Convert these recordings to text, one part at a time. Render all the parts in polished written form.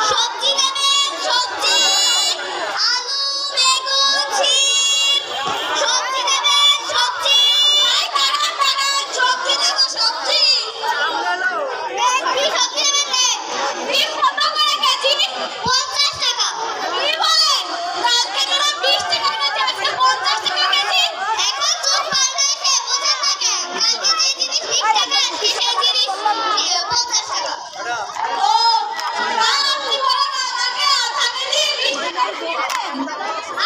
সবজি নেবেন, সবজি, আলু, বেগুন, শিম, সবজি নেবেন, সবজি, সবজি নেবো, সবজি। কি সবজি নেবেন? ডিম কত করে কেজি? 50 টাকা। কি বলেন? কালকে যেটা 20 টাকা কেজি, আজকে 50 টাকা কেজি। এখন তো পাল্টাইছে, বুঝেন না কেন? কালকে যে জিনিস 20 টাকা, আজকে সেই জিনিস 50 টাকা। ও আপনি বলেন আমাকে আধা কেজি 20 টাকা দিবেন।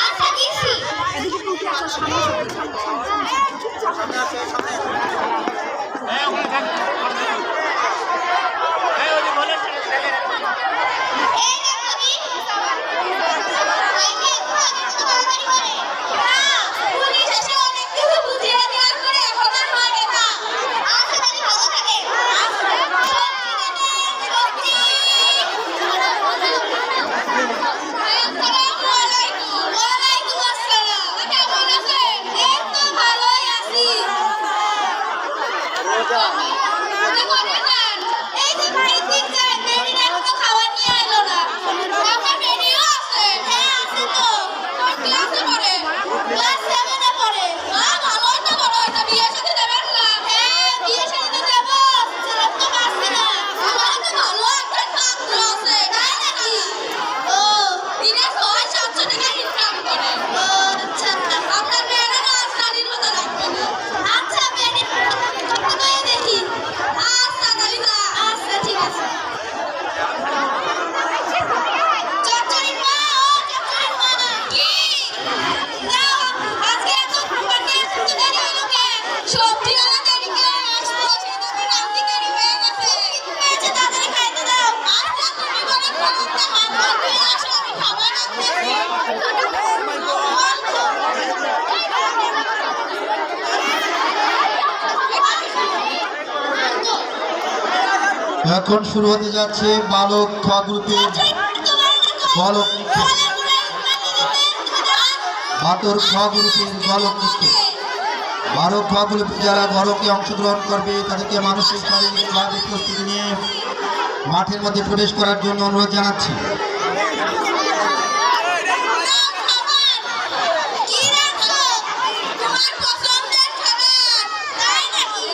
আচ্ছা দিচ্ছি। এই দেখো দি। কালকে একটু আগে তো তাড়াতাড়ি করে। না, পুলিশ এসে অনেক কিছু বুঝিয়ে দেওয়ার পরে এখন আর মানে না। আচ্ছা তাহলে ভালো থাকেন। আচ্ছা। সবজি নেবেন, সবজি। আসসালামু আলাইকুম। ওয়ালাইকুম আসসালাম। কেমন আছেন? এই তো ভালোই আছি। আপনি কোথায় যান? এই যে বাড়ির দিক যান, মেরিনা এখনো খাবার নিয়ে এলো না। আমার মেরিও আছে। হ্যাঁ আছে তো। কোন ক্লাসে পড়ে? ক্লাস 7 এ পড়ে। ভালোই তো বড় হয়েছে। বিয়ে শাদী দেবেন না? হ্যাঁ বিয়ে শাদী তো দেবো। ছেলে তো পাচ্ছি না। আমার তো ভালো একটা ছাত্র আছে। তাই নাকি? ও দিনে 600-700 টাকা ইনকাম করে। ও আচ্ছা। আপনার মেয়েরা রাজধানীর মতো রাখবে না। আচ্ছা মেয়েদের কতটাই দেখি। আচ্ছা তাহলে না। আচ্ছা ঠিক আছে। চচ্চড়ির মা, ও চচ্চড়ির মা। কি? না, আজকে এত খাবার নিয়ে আসতে দেরি হলো কেন? সবজিওয়ালা দেরিতে আসলো, সেজন্য রান্না দেরি হয়ে গেছে। হয়েছে, তাড়াতাড়ি খাইতে দাও। আচ্ছা তুমি বরং খাবারটা হাত ধুয়ে আসো, আমি খাবার আনতেছি। এখন শুরু হতে যাচ্ছে বালক খ গ্রুপের বালক নৃত্য। বাতর খ গ্রুপের বালক নৃত্য। বালক খ গ্রুপে যারা বালকে অংশগ্রহণ করবে তাদেরকে মানসিক শারীরিকভাবে প্রস্তুতি নিয়ে মাঠের মধ্যে প্রবেশ করার জন্য অনুরোধ জানাচ্ছি। কি রাখো? তোমার পছন্দের খাবার। তাই নাকি?